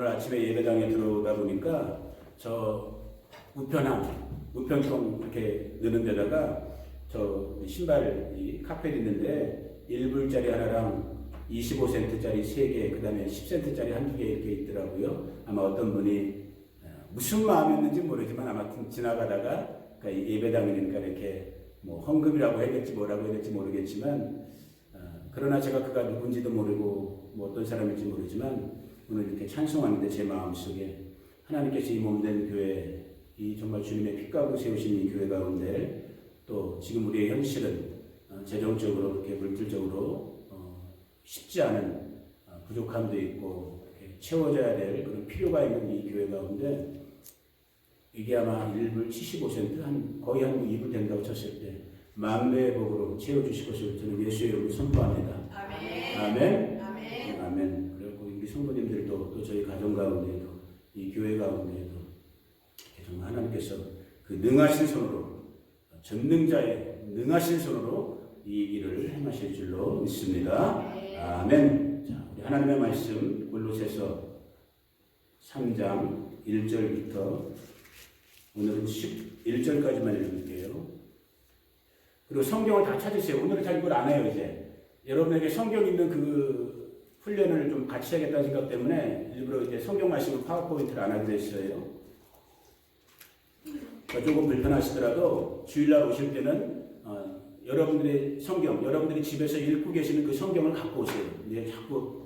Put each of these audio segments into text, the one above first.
오늘 아침에 예배당에 들어오다 보니까 저 우편통 이렇게 넣는 데다가 저 신발 이 카펫 있는데 1불짜리 하나랑 25센트짜리 3개, 그 다음에 10센트짜리 한두 개 이렇게 있더라고요. 아마 어떤 분이 무슨 마음이었는지 모르지만 아무튼 지나가다가 그러니까 예배당이니까 이렇게 뭐 헌금이라고 해야 될지 뭐라고 해야 될지 모르겠지만 그러나 제가 그가 누군지도 모르고 뭐 어떤 사람인지 모르지만 오늘 이렇게 찬송하는데 제 마음속에 하나님께서 이 몸된 교회, 이 정말 주님의 핏값으로 세우신 이 교회 가운데 또 지금 우리의 현실은 재정적으로 그렇게 물질적으로 쉽지 않은 부족함도 있고 이렇게 채워져야 될 그런 필요가 있는 이 교회 가운데 이게 아마 1불 75센트 거의 한 2불 된다고 쳤을 때 만배의 복으로 채워주실 것을 저는 예수의 이름으로 선포합니다. 아멘. 아멘. 아멘. 아멘. 그리고 우리 성도님들도 또 저희 가정 가운데도 이 교회 가운데도 정말 하나님께서 그 능하신 손으로 전능자의 능하신 손으로 이 일을 행하실 줄로 믿습니다. 아멘. 자, 우리 하나님의 말씀 골로새서 3장 1절부터 오늘은 11절까지만 읽을게요. 그리고 성경을 다 찾으세요. 오늘은 잘 이걸 안 해요. 이제 여러분에게 성경 있는 그 훈련을 좀 같이 하겠다는 생각 때문에 일부러 이제 성경 말씀을 파워포인트를 안 하기로 했어요. 그러니까 조금 불편하시더라도 주일날 오실 때는 여러분들의 성경, 여러분들이 집에서 읽고 계시는 그 성경을 갖고 오세요. 이제 자꾸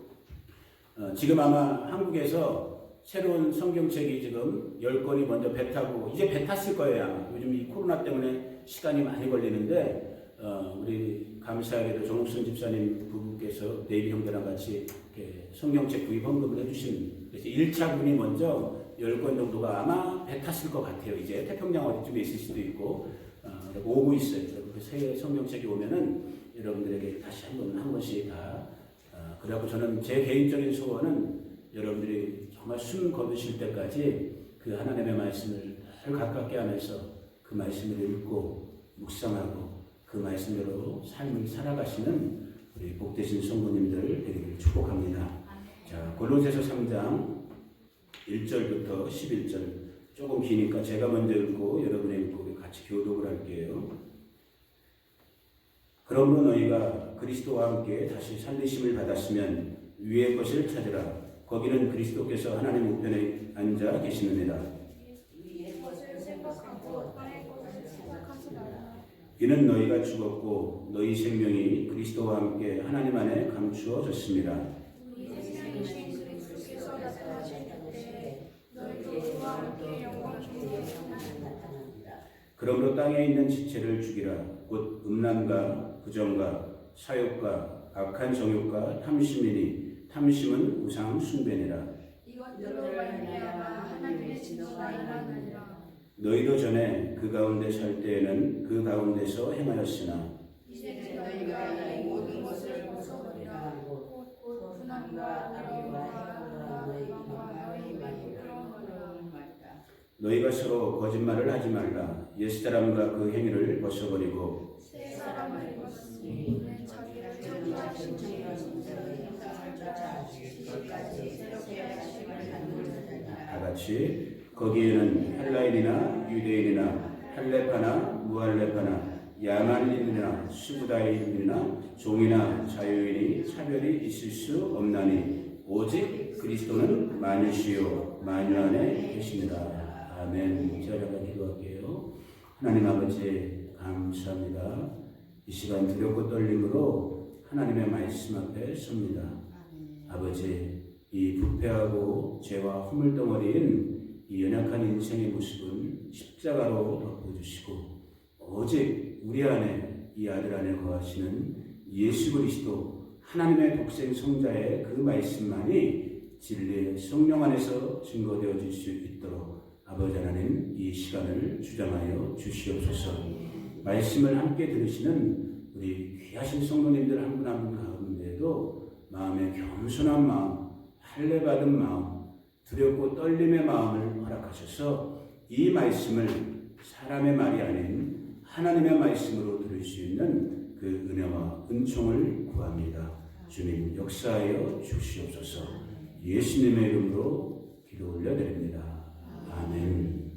지금 아마 한국에서 새로운 성경책이 지금 10권이 먼저 배 타고 이제 배 탔을 거예요. 아마. 요즘 이 코로나 때문에 시간이 많이 걸리는데 우리 감사하게도 정옥순 집사님 부부께서 네이비 형제랑 같이 이렇게 성경책 구입 헌금을 해주신 그래서 1차분이 먼저 10권 정도가 아마 배 탔을 것 같아요. 이제 태평양 어디쯤에 있을 수도 있고 오고 있어요. 그 새 성경책이 오면은 여러분들에게 다시 한 번씩 다 그래갖고 저는 제 개인적인 소원은 여러분들이 정말 숨 거두실 때까지 그 하나님의 말씀을 가깝게 하면서 그 말씀을 읽고 묵상하고 그 말씀대로 삶을 살아가시는 우리 복되신 성도님들 되기를 축복합니다. 자, 골로새서 3장 1절부터 11절 조금 기니까 제가 먼저 읽고 여러분이 읽고 같이 교독을 할게요. 그러므로 너희가 그리스도와 함께 다시 살리심을 받았으면 위의 것을 찾으라. 거기는 그리스도께서 하나님 우편에 앉아 계시느니라. 이는 너희가 죽었고 너희 생명이 그리스도와 함께 하나님 안에 감추어졌습니다. 그러므로 땅에 있는 지체를 죽이라. 곧 음란과 부정과 사욕과 악한 정욕과 탐심이니 탐심은 우상 숭배니라. 이것들로 말미암아 하나님의 진노가 일어나니라. 너희도 전에 그 가운데 살 때에는 그 가운데서 행하였으나 이제 너희가 이 모든 것을 벗어버리라. 곧 분함과 악의와 너희 많이 부러운 말이다. 너희가 서로 거짓말을 하지 말라. 옛사람과 그 행위를 벗어버리고 새 사람을 입었으니 이는 자기를 창조하신 주의 진짜의 형상을 따라 지금까지 새롭게 하심을 받는 자니라. 다같이 거기에는 헬라인이나 유대인이나 할레파나 무할레파나 야만인이나 수구다인이나 종이나 자유인이 차별이 있을 수 없나니 오직 그리스도는 만유시요 만유 안에 계시니라. 아멘. 제가 잠깐 기도할게요. 하나님 아버지 감사합니다. 이 시간 두렵고 떨림으로 하나님의 말씀 앞에 섭니다. 아버지 이 부패하고 죄와 허물덩어리인 이 연약한 인생의 모습은 십자가로 덮어주시고 오직 우리 안에 이 아들 안에 거하시는 예수 그리스도 하나님의 독생 성자의 그 말씀만이 진리의 성령 안에서 증거되어 질 수 있도록 아버지 하나님 이 시간을 주장하여 주시옵소서. 말씀을 함께 들으시는 우리 귀하신 성도님들 한 분 한 분 가운데에도 마음의 겸손한 마음, 할례받은 마음, 두렵고 떨림의 마음을 허락하셔서 이 말씀을 사람의 말이 아닌 하나님의 말씀으로 들을 수 있는 그 은혜와 은총을 구합니다. 주님 역사하여 주시옵소서. 예수님의 이름으로 기도 올려드립니다. 아멘.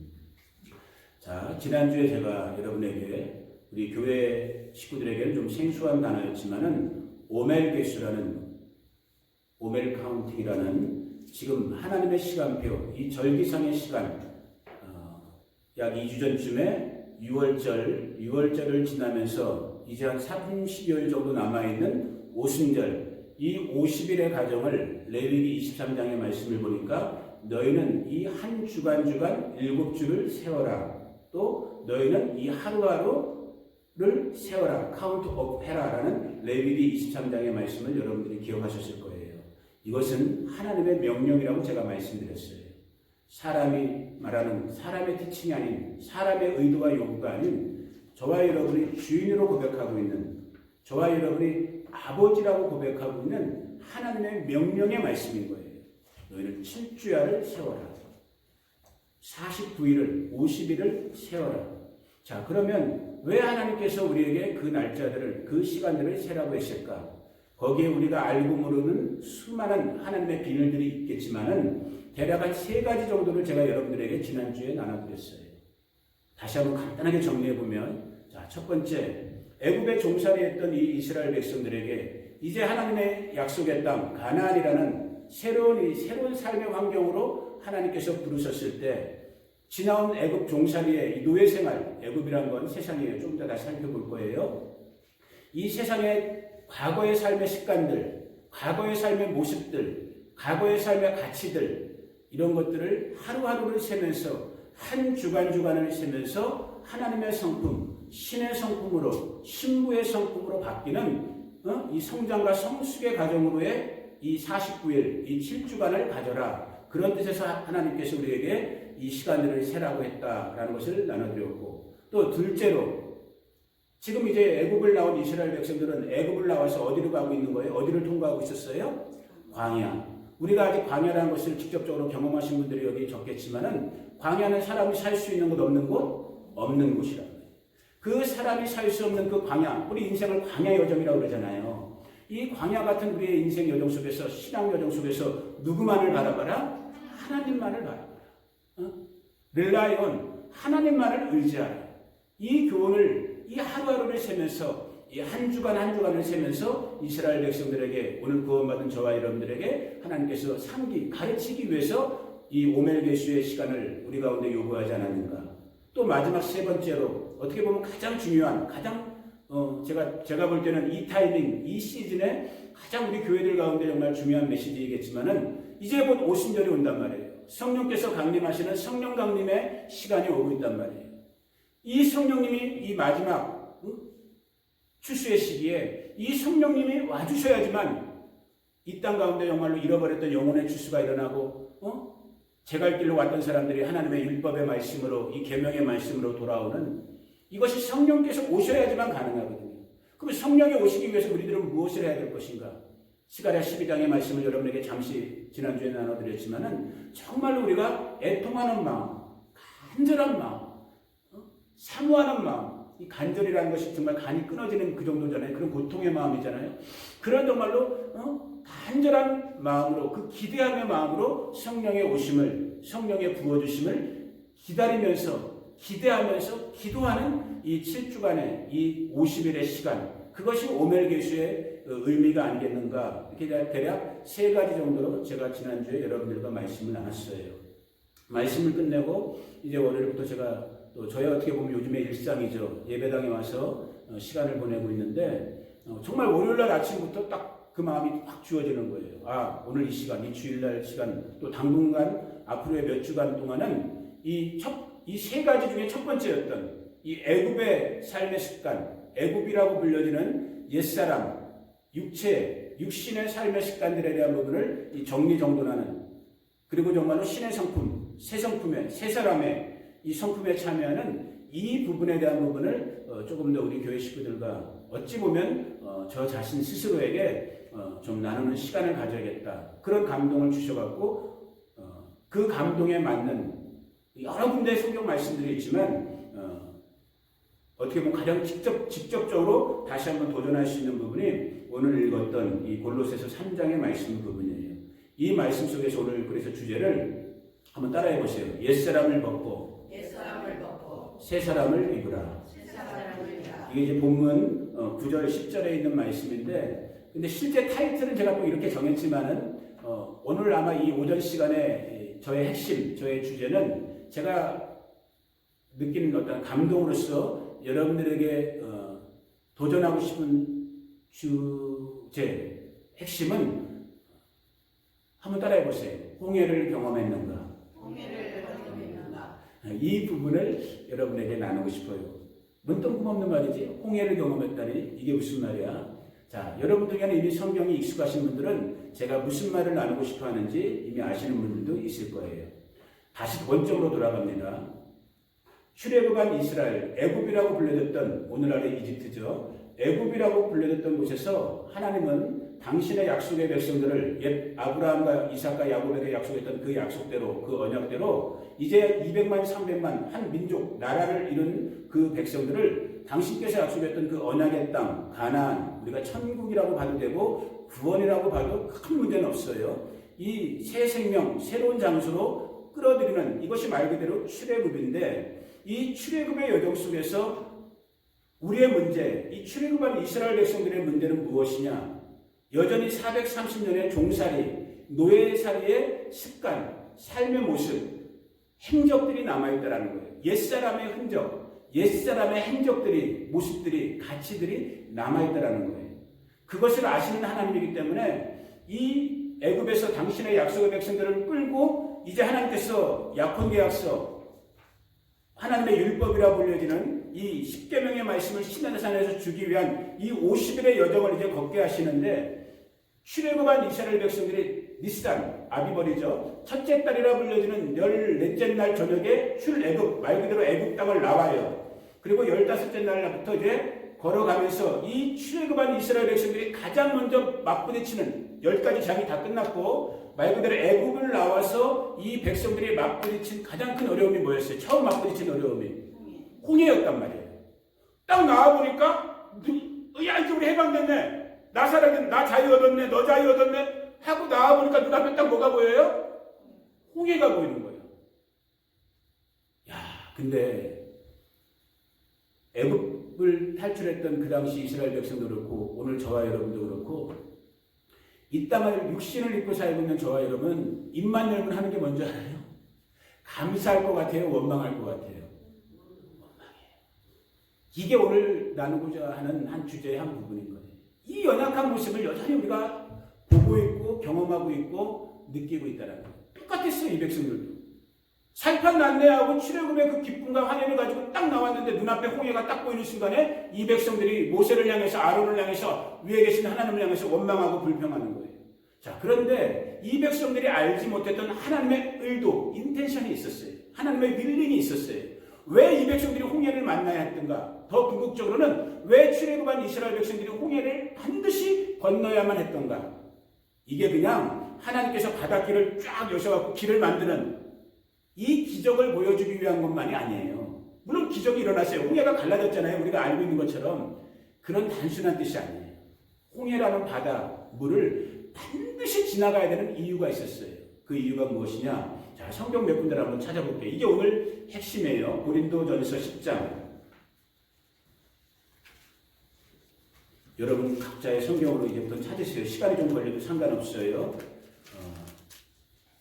자, 지난주에 제가 여러분에게 우리 교회 식구들에게는 좀 생소한 단어였지만은 오멜 카운팅이라는 지금 하나님의 시간표, 이 절기상의 시간, 약 2주 전쯤에 6월절을 지나면서 이제 한 30여일 정도 남아있는 오순절, 이 50일의 가정을 레위기 23장의 말씀을 보니까 너희는 이 한 주간 7주를 세워라. 또 너희는 이 하루하루를 세워라. 카운트 업 해라라는 레위기 23장의 말씀을 여러분들이 기억하셨을 거예요. 이것은 하나님의 명령이라고 제가 말씀드렸어요. 사람이 말하는 사람의 티칭이 아닌 사람의 의도와 요구가 아닌 저와 여러분이 주인으로 고백하고 있는 저와 여러분이 아버지라고 고백하고 있는 하나님의 명령의 말씀인 거예요. 너희는 7주야를 세워라. 49일을 50일을 세워라. 자, 그러면 왜 하나님께서 우리에게 그 날짜들을 그 시간들을 세라고 했을까? 거기에 우리가 알고 모르는 수많은 하나님의 비밀들이 있겠지만은 대략 한 3가지 정도를 제가 여러분들에게 지난주에 나눠드렸어요. 다시 한번 간단하게 정리해보면, 자, 첫 번째, 애굽에 종살이했던 이 이스라엘 백성들에게 이제 하나님의 약속의 땅 가나안이라는 새로운 삶의 환경으로 하나님께서 부르셨을 때 지나온 애굽 종살이의 노예 생활, 애굽이란 건 세상이에요. 좀 더 다시 살펴볼 거예요. 이 세상의 과거의 삶의 습관들, 과거의 삶의 모습들, 과거의 삶의 가치들, 이런 것들을 하루하루를 세면서 한 주간을 세면서 하나님의 성품, 신의 성품으로, 신부의 성품으로 바뀌는 이 성장과 성숙의 과정으로의 이 49일, 이 7주간을 가져라. 그런 뜻에서 하나님께서 우리에게 이 시간들을 세라고 했다라는 것을 나눠드렸고, 또 둘째로 지금 이제 애굽을 나온 이스라엘 백성들은 애굽을 나와서 어디로 가고 있는 거예요? 어디를 통과하고 있었어요? 광야. 우리가 아직 광야라는 것을 직접적으로 경험하신 분들이 여기 적겠지만은 광야는 사람이 살 수 있는 곳 없는 곳? 없는 곳이라고 해요. 그 사람이 살 수 없는 그 광야, 우리 인생을 광야 여정이라고 그러잖아요. 이 광야 같은 우리의 인생 여정 속에서, 신앙 여정 속에서 누구만을 바라봐라? 하나님만을 바라봐라. rely on, 하나님만을 의지하라. 이 교훈을 이 하루하루를 세면서 이 한 주간을 세면서 이스라엘 백성들에게, 오늘 구원받은 저와 여러분들에게 하나님께서 가르치기 위해서 이 오멜게슈의 시간을 우리 가운데 요구하지 않았는가. 또 마지막 세 번째로 어떻게 보면 가장 중요한, 제가 볼 때는 이 타이밍, 이 시즌에 가장 우리 교회들 가운데 정말 중요한 메시지이겠지만은 이제 곧 오순절이 온단 말이에요. 성령께서 강림하시는 성령 강림의 시간이 오고 있단 말이에요. 이 성령님이 이 마지막 추수의 시기에 이 성령님이 와주셔야지만 이 땅 가운데 정말로 잃어버렸던 영혼의 추수가 일어나고 제갈 길로 왔던 사람들이 하나님의 율법의 말씀으로, 이 계명의 말씀으로 돌아오는, 이것이 성령께서 오셔야지만 가능하거든요. 그럼 성령이 오시기 위해서 우리들은 무엇을 해야 될 것인가? 스가랴 12장의 말씀을 여러분에게 잠시 지난주에 나눠드렸지만은 정말로 우리가 애통하는 마음, 간절한 마음, 사모하는 마음, 이 간절이라는 것이 정말 간이 끊어지는 그 정도잖아요. 그런 고통의 마음이잖아요. 그런 정말로 간절한 마음으로, 그 기대함의 마음으로 성령의 오심을, 성령의 부어주심을 기다리면서, 기대하면서 기도하는 이 7주간의 이 50일의 시간, 그것이 오멜게슈의 의미가 아니겠는가. 이렇게 대략 3가지 정도로 제가 지난주에 여러분들과 말씀을 나눴어요. 말씀을 끝내고 이제 월요일부터 제가 또 저희 어떻게 보면 요즘의 일상이죠. 예배당에 와서 시간을 보내고 있는데 정말 월요일날 아침부터 딱 그 마음이 확 주어지는 거예요. 아, 오늘 이 시간, 이 주일날 시간, 또 당분간 앞으로의 몇 주간 동안은 이 3가지 중에 첫 번째였던 이 애굽의 삶의 습관, 애굽이라고 불려지는 옛사람, 육신의 삶의 습관들에 대한 부분을 이 정리정돈하는, 그리고 정말로 신의 성품, 새 성품의, 새 사람의 이 성품에 참여하는 이 부분에 대한 부분을 조금 더 우리 교회 식구들과 어찌 보면 저 자신 스스로에게 좀 나누는 시간을 가져야겠다. 그런 감동을 주셔갖고 그 감동에 맞는 여러 군데의 성경 말씀들이 있지만 어떻게 보면 가장 직접적으로 다시 한번 도전할 수 있는 부분이 오늘 읽었던 이 골로새서 3장의 말씀 부분이에요. 이 말씀 속에서 오늘 그래서 주제를 한번 따라해 보세요. 옛사람을 벗고 새 사람을 입으라. 이게 이제 본문 9절 10절에 있는 말씀인데, 근데 실제 타이틀은 제가 또 이렇게 정했지만은 오늘 아마 이 오전 시간에 저의 핵심, 저의 주제는 제가 느끼는 어떤 감동으로서 여러분들에게 도전하고 싶은 주제, 핵심은 한번 따라해 보세요. 홍해를 경험했는가? 이 부분을 여러분에게 나누고 싶어요. 뭔 뜬금없는 말이지? 홍해를 경험했다니 이게 무슨 말이야? 자, 여러분들 중에는 이미 성경이 익숙하신 분들은 제가 무슨 말을 나누고 싶어 하는지 이미 아시는 분들도 있을 거예요. 다시 원점으로 돌아갑니다. 출애굽한 이스라엘, 애굽이라고 불려졌던, 오늘날의 이집트죠. 애굽이라고 불려졌던 곳에서 하나님은 당신의 약속의 백성들을 옛 아브라함과 이삭과 야곱에게 약속했던 그 약속대로, 그 언약대로 이제 200만, 300만 한 민족, 나라를 이룬 그 백성들을 당신께서 약속했던 그 언약의 땅, 가나안, 우리가 천국이라고 봐도 되고 구원이라고 봐도 큰 문제는 없어요. 이 새 생명, 새로운 장소로 끌어들이는, 이것이 말 그대로 출애굽인데, 이 출애굽의 여정 속에서 우리의 문제, 이 출애굽한 이스라엘 백성들의 문제는 무엇이냐? 여전히 430년의 종살이, 노예살이의 습관, 삶의 모습, 행적들이 남아있다는 거예요. 옛사람의 흔적, 옛사람의 행적들이, 모습들이, 가치들이 남아있다는 거예요. 그것을 아시는 하나님이기 때문에 이 애굽에서 당신의 약속의 백성들을 끌고 이제 하나님께서 약혼계약서, 하나님의 율법이라 불려지는 이 10계명의 말씀을 시내산에서 주기 위한 이 50일의 여정을 이제 걷게 하시는데, 출애굽한 이스라엘 백성들이 니산, 아비벌이죠. 첫째 달이라 불려지는 14째 날 저녁에 출애굽, 말 그대로 애굽 땅을 나와요. 그리고 15째 날부터 이제 걸어가면서 이 출애굽한 이스라엘 백성들이 가장 먼저 맞부딪히는 10가지 장이 다 끝났고, 말 그대로 애굽을 나와서 이 백성들이 맞부딪힌 가장 큰 어려움이 뭐였어요? 처음 맞부딪힌 어려움이 홍해였단 말이에요. 딱 나와보니까 야, 이제 우리 해방됐네, 나 자유 얻었네, 너 자유 얻었네 하고 나와보니까 눈앞에 딱 뭐가 보여요? 홍해가 보이는 거예요. 야, 근데 애굽을 탈출했던 그 당시 이스라엘 백성도 그렇고 오늘 저와 여러분도 그렇고, 이 땅을 육신을 입고 살고 있는 저와 여러분, 입만 열면 하는 게 뭔지 알아요? 감사할 것 같아요? 원망할 것 같아요? 원망해요. 이게 오늘 나누고자 하는 한 주제의 한 부분인 거예요. 이 연약한 모습을 여전히 우리가 보고 있고 경험하고 있고 느끼고 있다는 거예요. 똑같았어요, 이 백성들도. 살판 난내하고 출애굽의 그 기쁨과 환영을 가지고 딱 나왔는데 눈앞에 홍해가 딱 보이는 순간에 이 백성들이 모세를 향해서, 아론을 향해서, 위에 계신 하나님을 향해서 원망하고 불평하는 거예요. 자, 그런데 이 백성들이 알지 못했던 하나님의 의도, 인텐션이 있었어요. 하나님의 윌링이 있었어요. 왜 이 백성들이 홍해를 만나야 했던가? 더 궁극적으로는 왜 출애굽한 이스라엘 백성들이 홍해를 반드시 건너야만 했던가? 이게 그냥 하나님께서 바닷길을 쫙 여셔갖고 길을 만드는 이 기적을 보여주기 위한 것만이 아니에요. 물론 기적이 일어났어요. 홍해가 갈라졌잖아요. 우리가 알고 있는 것처럼. 그런 단순한 뜻이 아니에요. 홍해라는 바다, 물을 반드시 지나가야 되는 이유가 있었어요. 그 이유가 무엇이냐? 자, 성경 몇 군데를 한번 찾아볼게요. 이게 오늘 핵심이에요. 고린도전서 10장. 여러분 각자의 성경으로 이제부터 찾으세요. 시간이 좀 걸려도 상관없어요.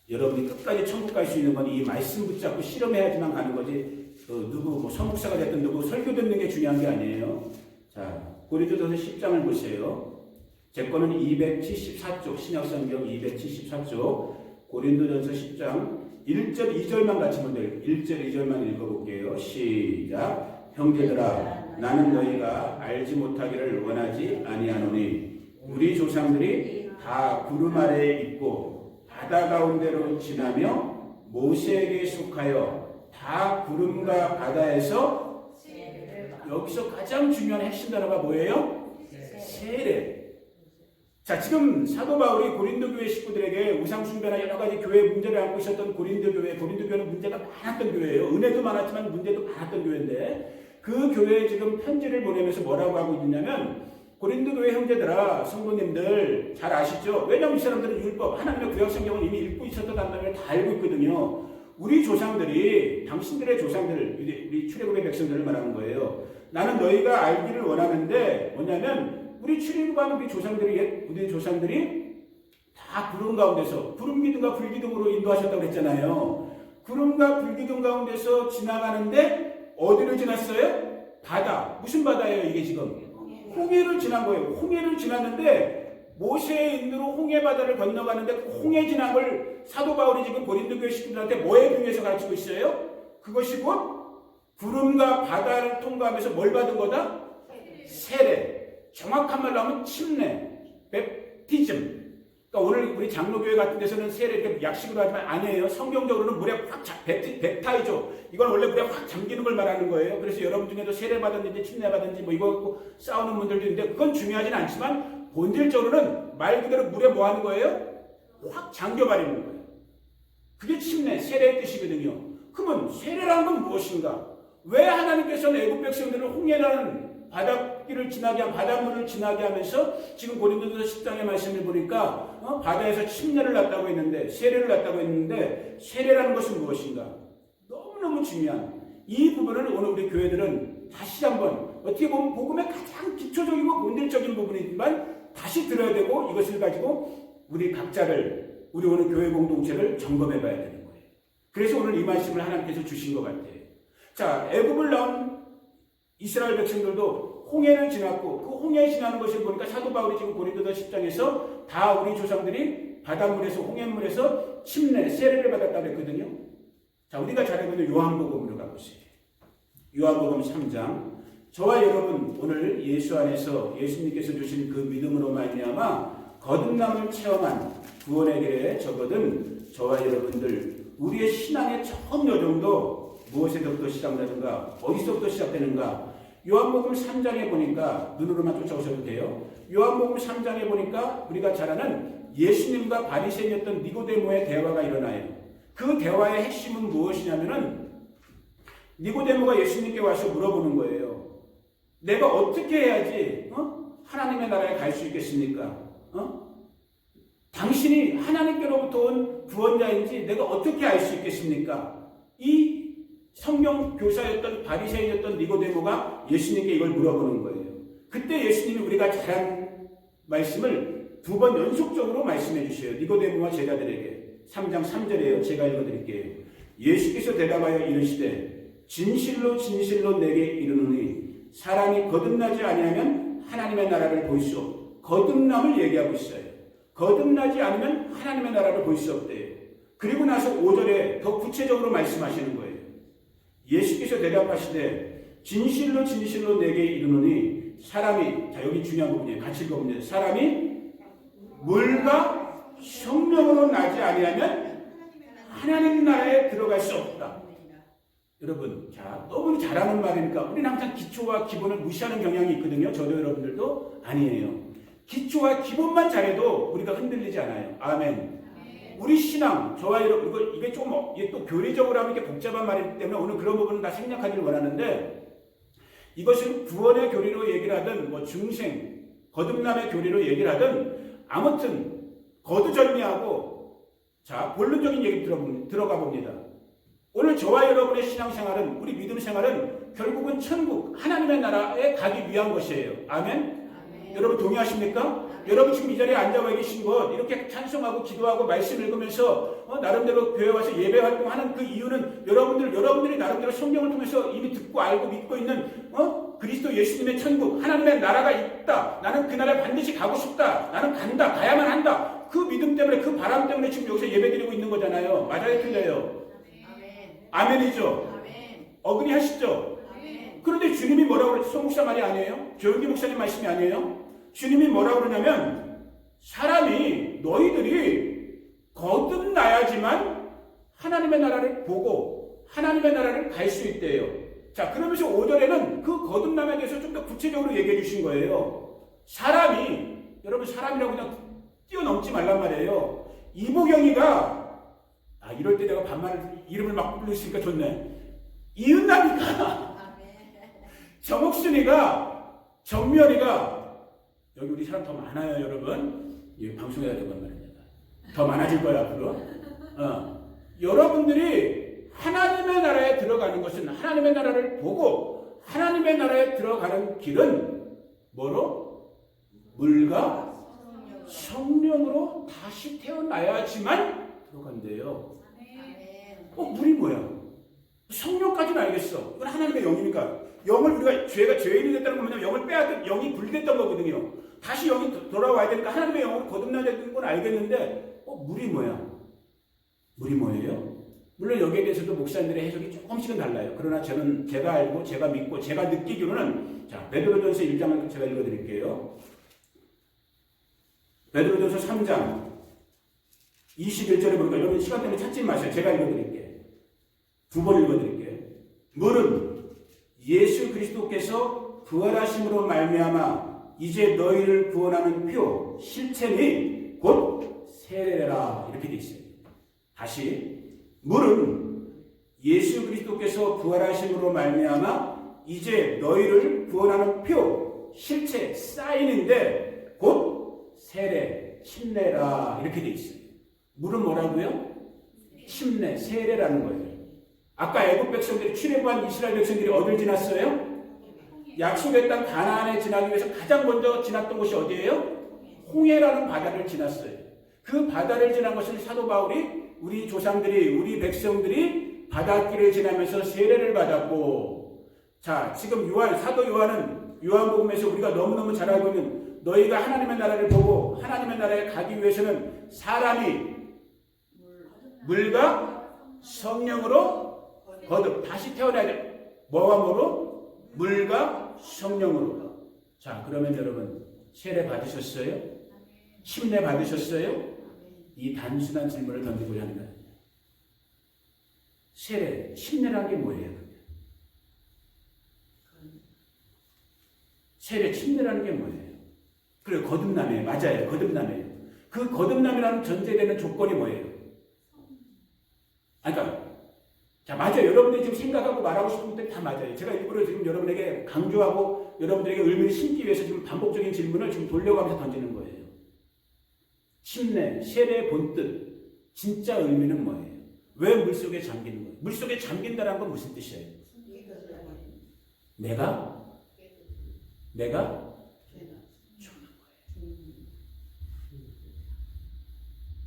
여러분이 끝까지 천국 갈 수 있는 건 이 말씀 붙잡고 실험해야지만 가는 거지, 누구 서목사가 됐든 누구 설교 듣는 게 중요한 게 아니에요. 자, 고린도전서 10장을 보세요. 제 거는 274쪽, 신약성경 274쪽, 고린도전서 10장 1절 2절만 같이 먼저 1절 2절만 읽어볼게요. 시작. 형제들아, 나는 너희가 알지 못하기를 원하지 아니하노니 우리 조상들이 다 구름 아래에 있고 바다 가운데로 지나며 모세에게 속하여 다 구름과 바다에서, 여기서 가장 중요한 핵심 단어가 뭐예요? 세례. 자, 지금 사도 바울이 고린도 교회 식구들에게 우상 숭배나 여러 가지 교회 문제를 안고 있었던 고린도 교회는 문제가 많았던 교회예요. 은혜도 많았지만 문제도 많았던 교회인데, 그 교회에 지금 편지를 보내면서 뭐라고 하고 있냐면, 고린도 교회 형제들아, 성도님들 잘 아시죠? 왜냐하면 이 사람들은 율법, 하나님의 구약 성경을 이미 읽고 있었던 단말을 다 알고 있거든요. 우리 조상들이 당신들의 조상들, 우리 출애굽의 백성들을 말하는 거예요. 나는 너희가 알기를 원하는데 뭐냐면 우리 출애굽한 우리 조상들이 다 구름 가운데서 구름 기둥과 불기둥으로 인도하셨다고 했잖아요. 구름과 불기둥 가운데서 지나가는데 어디를 지났어요? 바다. 무슨 바다예요 이게 지금? 홍해를 지난 거예요. 홍해를 지났는데 모세의 인도로 홍해 바다를 건너가는데 홍해 지남을 사도 바울이 지금 고린도 교회 식구들한테 뭐에 비유해서 가르치고 있어요? 그것이 곧 구름과 바다를 통과하면서 뭘 받은 거다? 세례. 정확한 말로 하면 침례, 베프티즘. 그러니까 오늘 우리 장로교회 같은 데서는 세례 이렇게 약식으로 하지만 아니에요. 성경적으로는 물에 확 뱉타이죠. 이건 원래 물에 확 잠기는 걸 말하는 거예요. 그래서 여러분 중에도 세례 받았는지 침례 받았는지 뭐 이거 갖고 싸우는 분들도 있는데 그건 중요하진 않지만 본질적으로는 말 그대로 물에 뭐 하는 거예요? 확 잠겨버리는 거예요. 그게 침례, 세례의 뜻이거든요. 그러면 세례라는 건 무엇인가? 왜 하나님께서는 애국 백성들을 홍해라는 바닷길을 지나게 바닷물을 지나게 하면서 지금 고린도전서 10장의 말씀을 보니까 바다에서 침례를 놨다고 했는데 세례를 놨다고 했는데 세례라는 것은 무엇인가? 너무너무 중요한 이 부분을 오늘 우리 교회들은 다시 한번 어떻게 보면 복음의 가장 기초적이고 본질적인 부분이지만 다시 들어야 되고 이것을 가지고 우리 각자를 우리 오늘 교회 공동체를 점검해 봐야 되는 거예요. 그래서 오늘 이 말씀을 하나님께서 주신 것 같아요. 자, 애굽을 나온 이스라엘 백성들도 홍해를 지났고 그 홍해에 지나는 것을 보니까 사도 바울이 지금 고린도서 10장에서 다 우리 조상들이 바닷물에서 홍해물에서 침례, 세례를 받았다고 했거든요. 자, 우리가 잘 알고 있는 요한복음으로 가보세요. 요한복음 3장. 저와 여러분 오늘 예수 안에서 예수님께서 주신 그 믿음으로 말미암아 거듭남을 체험한 구원의 길에 접어든 저와 여러분들 우리의 신앙의 처음 여정도 무엇에서부터 시작되는가? 어디서부터 시작되는가? 요한복음 3장에 보니까 눈으로만 쫓아오셔도 돼요. 요한복음 3장에 보니까 우리가 잘 아는 예수님과 바리새인이었던 니고데모의 대화가 일어나요. 그 대화의 핵심은 무엇이냐면은 니고데모가 예수님께 와서 물어보는 거예요. 내가 어떻게 해야지 하나님의 나라에 갈 수 있겠습니까? 당신이 하나님께로부터 온 구원자인지 내가 어떻게 알 수 있겠습니까? 이 성경 교사였던 바리새인이었던 니고데모가 예수님께 이걸 물어보는 거예요. 그때 예수님이 우리가 잘한 말씀을 두 번 연속적으로 말씀해 주셔요. 니고데모와 제자들에게. 3장 3절에요. 제가 읽어드릴게요. 예수께서 대답하여 이르시되 진실로 진실로 내게 이르노니 사람이 거듭나지 아니하면 하나님의 나라를 볼 수 없고 거듭남을 얘기하고 있어요. 거듭나지 않으면 하나님의 나라를 볼 수 없대요. 그리고 나서 5절에 더 구체적으로 말씀하시는 거예요. 예수께서 대답하시되 진실로 진실로 내게 이르노니 사람이 자 여기 중요한 부분이에요. 같이 읽어보면 사람이 물과 성령으로 나지 아니하면 하나님 나라에 들어갈 수 없다. 여러분 자 너무 잘하는 말이니까 우리는 항상 기초와 기본을 무시하는 경향이 있거든요. 저도 여러분들도 아니에요. 기초와 기본만 잘해도 우리가 흔들리지 않아요. 아멘. 우리 신앙, 저와 여러분, 이게 좀, 이게 또 교리적으로 하면 이게 복잡한 말이기 때문에 오늘 그런 부분은 다 생략하기를 원하는데, 이것을 구원의 교리로 얘기를 하든, 뭐 중생, 거듭남의 교리로 얘기를 하든, 아무튼, 거두절미하고, 자, 본론적인 얘기 들어가 봅니다. 오늘 저와 여러분의 신앙생활은, 우리 믿음 생활은 결국은 천국, 하나님의 나라에 가기 위한 것이에요. 아멘? 여러분 동의하십니까? 여러분 지금 이 자리에 앉아와 계신 것 이렇게 찬송하고 기도하고 말씀 읽으면서 나름대로 교회 와서 예배 활동하는 그 이유는 여러분들이 나름대로 성경을 통해서 이미 듣고 알고 믿고 있는 그리스도 예수님의 천국 하나님의 나라가 있다. 나는 그 나라에 반드시 가고 싶다. 나는 간다. 가야만 한다. 그 믿음 때문에 그 바람 때문에 지금 여기서 예배드리고 있는 거잖아요. 맞아요? 틀려요? 아멘이죠? 어그리 하시죠? 그런데 주님이 뭐라고 그랬죠? 송목사 말이 아니에요? 조영기 목사님 말씀이 아니에요? 주님이 뭐라고 그러냐면 사람이 너희들이 거듭나야지만 하나님의 나라를 보고 하나님의 나라를 갈 수 있대요. 자 그러면서 5절에는 그 거듭남에 대해서 좀 더 구체적으로 얘기해 주신 거예요. 사람이 여러분 사람이라고 그냥 뛰어넘지 말란 말이에요. 이보경이가 이럴 때 내가 반말 이름을 막 부르시니까 좋네. 이은남이가 정옥순이가 정면이가 여기 우리 사람 더 많아요 여러분. 이 방송해야 되는 말입니다. 더 많아질 거야 앞으로. 여러분들이 하나님의 나라에 들어가는 것은 하나님의 나라를 보고 하나님의 나라에 들어가는 길은 뭐로? 물과 성령으로 다시 태어나야지만 들어간대요. 물이 뭐야? 성령까지는 알겠어. 이건 하나님의 영이니까. 영을 우리가 죄인이 됐다는 건 뭐냐면 영을 빼앗은 영이 분리됐던 거거든요. 다시 영이 돌아와야 되니까 하나님의 영으로 거듭나야 되는 건 알겠는데 물이 뭐야? 물이 뭐예요? 물론 여기에 대해서도 목사님들의 해석이 조금씩은 달라요. 그러나 제가 알고 제가 믿고 제가 느끼기로는 자, 베드로전서 1장을 제가 읽어드릴게요. 베드로전서 3장 21절에 보니까 여러분 시간 때문에 찾지 마세요. 제가 읽어드릴게요. 두 번 읽어드릴게요. 물은 예수 그리스도께서 부활하심으로 말미암아 이제 너희를 구원하는 표 실체니 곧 세례라 이렇게 돼 있어요. 다시 물은 예수 그리스도께서 부활하심으로 말미암아 이제 너희를 구원하는 표 실체 사인인데 곧 세례 침례라 이렇게 돼 있어요. 물은 뭐라고요? 침례 세례라는 거예요. 아까 애국 백성들이 출애굽한 이스라엘 백성들이 어딜 지났어요? 약속의 땅 가나안에 지나기 위해서 가장 먼저 지났던 곳이 어디예요? 홍해라는 바다를 지났어요. 그 바다를 지난 것을 사도 바울이 우리 조상들이 우리 백성들이 바닷길을 지나면서 세례를 받았고 자 지금 사도 요한은 요한복음에서 우리가 너무너무 잘 알고 있는 너희가 하나님의 나라를 보고 하나님의 나라에 가기 위해서는 사람이 물과 성령으로 다시 태어나야 돼. 뭐와 뭐로? 물과 성령으로. 자, 그러면 여러분 세례 받으셨어요? 침례 받으셨어요? 이 단순한 질문을 던지고자 하는 거예요. 세례, 침례라는 게 뭐예요? 세례, 침례라는 게 뭐예요? 그래, 거듭남이에요. 맞아요. 거듭남이에요. 그 거듭남이라는 전제되는 조건이 뭐예요? 그러니까 자, 맞아요. 여러분들이 지금 생각하고 말하고 싶은 것들이 다 맞아요. 제가 일부러 지금 여러분에게 강조하고 여러분들에게 의미를 심기 위해서 지금 반복적인 질문을 지금 돌려가면서 던지는 거예요. 침례, 세례의 본뜻, 진짜 의미는 뭐예요? 왜 물속에 잠기는 거예요? 물속에 잠긴다는 건 무슨 뜻이에요? 내가 죽는 거예요.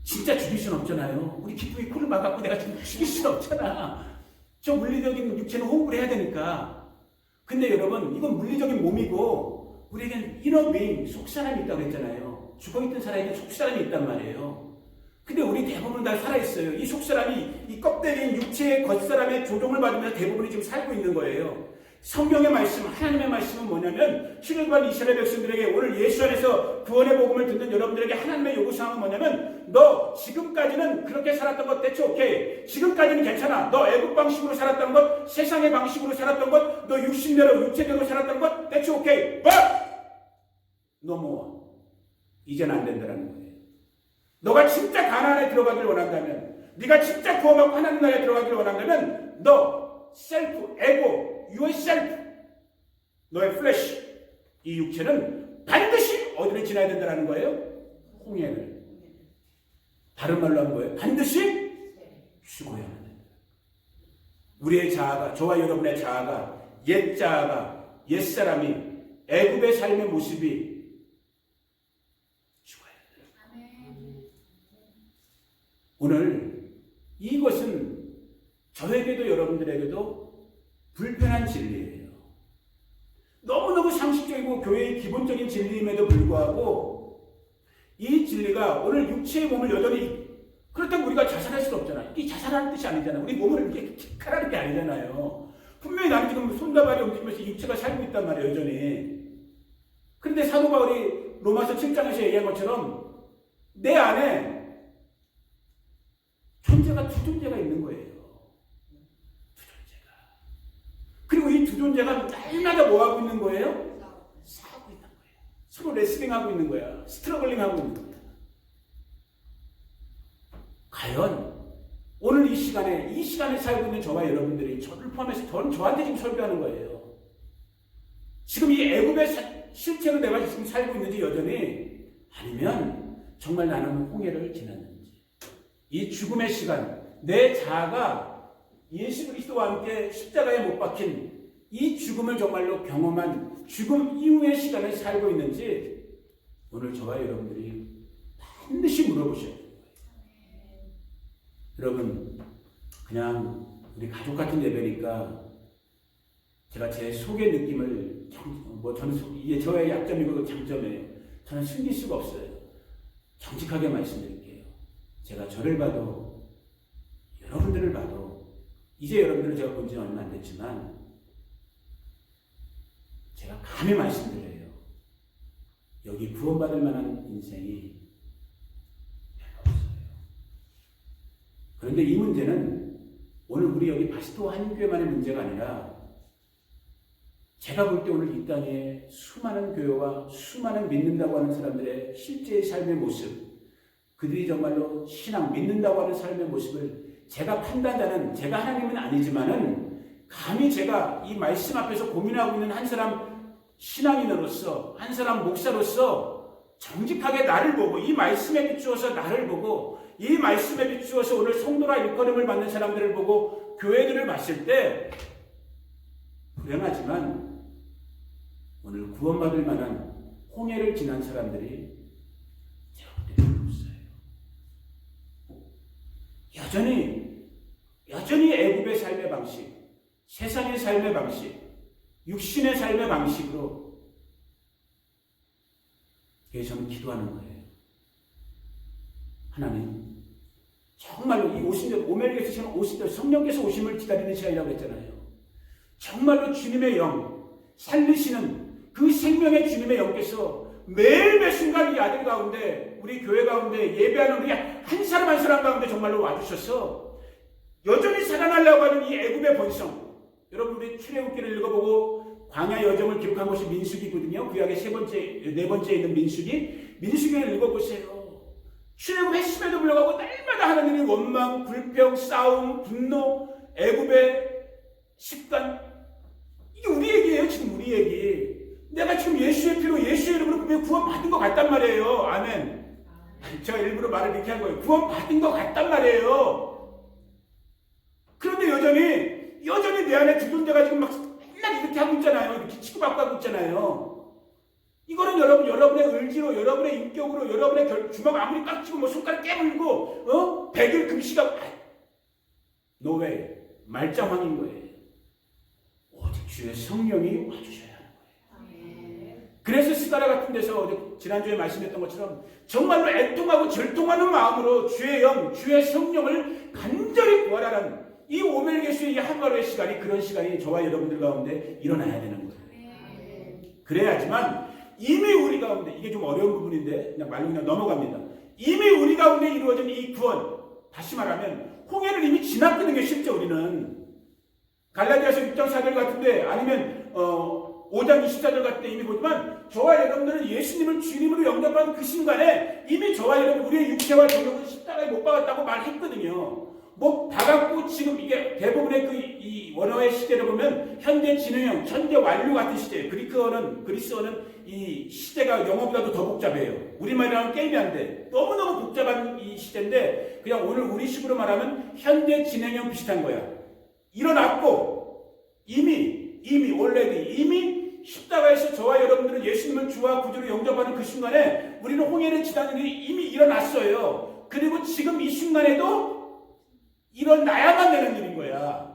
진짜 죽일 수는 없잖아요. 우리 기둥이 코를 막았고 내가 지금 죽일 수는 없잖아. 저 물리적인 육체는 호흡을 해야 되니까. 근데 여러분 이건 물리적인 몸이고 우리에겐 이너빙 속사람이 있다고 했잖아요. 죽어있던 사람에게 속사람이 있단 말이에요. 근데 우리 대부분 다 살아있어요. 이 속사람이 이 껍데기인 육체의 겉사람의 조종을 받으면서 대부분이 지금 살고 있는 거예요. 성경의 말씀, 하나님의 말씀은 뭐냐면 출애굽한 이스라엘 백성들에게 오늘 예수 안에서 구원의 복음을 듣는 여러분들에게 하나님의 요구사항은 뭐냐면 너 지금까지는 그렇게 살았던 것 대체 오케이. 지금까지는 괜찮아. 너 애국 방식으로 살았던 것, 세상의 방식으로 살았던 것, 너 육신대로 육체대로 살았던 것 대체 오케이. But no more. 이제는 안 된다는 거예요. 너가 진짜 가나안에 들어가길 원한다면 네가 진짜 구원받고 하나님 나라에 들어가길 원한다면 너 셀프, 에고 yourself, 너의 플래시, 이 육체는 반드시 어디를 지나야 된다는 거예요? 홍해를. 다른 말로 하면 뭐예요? 반드시 죽어야 한다. 우리의 자아가, 저와 여러분의 자아가, 옛 자아가, 옛사람이, 애굽의 삶의 모습이 죽어야 한다. 오늘 이것은 저에게도 여러분들에게도 불편한 진리예요. 너무너무 상식적이고 교회의 기본적인 진리임에도 불구하고 이 진리가 오늘 육체의 몸을 여전히 그렇다고 우리가 자살할 수는 없잖아요. 이게 자살하는 뜻이 아니잖아요. 우리 몸을 이렇게 칼하는 게 아니잖아요. 분명히 나는 지금 손과 발이 움직이면서 육체가 살고 있단 말이에요. 여전히. 그런데 사도 바울이 로마서 7장에서 얘기한 것처럼 내 안에 존재가 두 존재가 있는 거예요. 그리고 이 두 존재가 날마다 뭐하고 있는 거예요? 싸우고 있는 거예요. 서로 레슬링하고 있는 거야. 스트러글링하고 있는 거야. 과연 오늘 이 시간에 살고 있는 저와 여러분들이 저를 포함해서 저한테 지금 설교하는 거예요. 지금 이 애굽의 실체로 내가 지금 살고 있는지 여전히 아니면 정말 나는 홍해를 지났는지 이 죽음의 시간 내 자아가 예수 그리스도와 함께 십자가에 못 박힌 이 죽음을 정말로 경험한 죽음 이후의 시간을 살고 있는지 오늘 저와 여러분들이 반드시 물어보셔야 돼요. 여러분, 그냥 우리 가족 같은 예배니까 제가 제 속의 느낌을 저는 이게 저의 약점이고 장점이에요. 저는 숨길 수가 없어요. 정직하게 말씀드릴게요. 제가 저를 봐도 여러분들을 봐도 이제 여러분들을 제가 본 지 얼마 안 됐지만 제가 감히 말씀드려요. 여기 구원받을 만한 인생이 별로 없어요. 그런데 이 문제는 오늘 우리 여기 바스토 한인교회만의 문제가 아니라 제가 볼 때 오늘 이 땅에 수많은 교회와 수많은 믿는다고 하는 사람들의 실제의 삶의 모습, 그들이 정말로 신앙, 믿는다고 하는 삶의 모습을 제가 판단자는, 제가 하나님은 아니지만은 감히 제가 이 말씀 앞에서 고민하고 있는 한 사람 신앙인으로서, 한 사람 목사로서 정직하게 나를 보고, 이 말씀에 비추어서 나를 보고, 이 말씀에 비추어서 오늘 성도라 일컬음을 받는 사람들을 보고 교회들을 봤을 때 불행하지만 오늘 구원받을 만한 홍해를 지난 사람들이 제가 볼 때 별로 없어요. 여전히 애굽의 삶의 방식, 세상의 삶의 방식, 육신의 삶의 방식으로 저는 기도하는 거예요. 하나님, 정말로 이 오신절, 오멜리에서 지금 오신절, 성령께서 오심을 기다리는 시간이라고 했잖아요. 정말로 주님의 영, 살리시는 그 생명의 주님의 영께서 매일매 순간 이 아들 가운데, 우리 교회 가운데 예배하는 우리 한 사람 한 사람 가운데 정말로 와주셔서 여전히 살아나려고 하는 이 애굽의 본성, 여러분 우리 출애굽기를 읽어보고 광야 여정을 기록한 것이 민수기거든요. 구약의 네 번째에 있는 민수기를 읽어보세요. 출애굽했음에도 불구하고 날마다 하나님의 원망, 불평, 싸움, 분노, 애굽의 습관, 이게 우리 얘기예요. 지금 우리 얘기. 내가 지금 예수의 피로 예수의 이름으로 구원 받은 것 같단 말이에요. 아멘. 제가 일부러 말을 이렇게 한 거예요. 구원 받은 것 같단 말이에요. 그런데 여전히 내 안에 두 존재가 지금 막 맨날 이렇게 하고 있잖아요. 이렇게 치고받고 하고 있잖아요. 이거는 여러분의 의지로, 여러분의 인격으로, 여러분의 주먹 아무리 꽉 쥐고 손가락 깨물고 100일 금시가 노웨이, 말짱황인 거예요. 오직 주의 성령이 와주셔야 하는 거예요. 그래서 스가랴 같은 데서 지난주에 말씀했던 것처럼 정말로 애통하고 절통하는 마음으로 주의 영, 주의 성령을 간절히 구하라는 이 오멜게수의 이 한가로의 시간이, 그런 시간이 저와 여러분들 가운데 일어나야 되는 거예요. 그래야지만 이미 우리 가운데, 이게 좀 어려운 부분인데 그냥 넘어갑니다. 이미 우리 가운데 이루어진 이 구원, 다시 말하면 홍해를 이미 지났거든요. 실제 우리는 갈라디아서 6장 4절 같은데, 아니면 5장 24절 같은 데 이미 보지만 저와 여러분들은 예수님을 주님으로 영접한 그 순간에 이미 저와 여러분 우리의 육체와 정욕은 십자가에 못 박았다고 말했거든요. 못 박았고, 지금 이게 대부분의 이 원어의 시제를 보면 현대 진행형, 현재 완료 같은 시제예요. 그리스어는 이 시제가 영어보다도 더 복잡해요. 우리말이랑 게임이 안 돼. 너무너무 복잡한 이 시제인데 그냥 오늘 우리식으로 말하면 현대 진행형 비슷한 거야. 일어났고 이미 십자가에서 저와 여러분들은 예수님을 주와 구주로 영접하는 그 순간에 우리는 홍해를 지나는 일이 이미 일어났어요. 그리고 지금 이 순간에도 일어나야만 되는 일인 거야.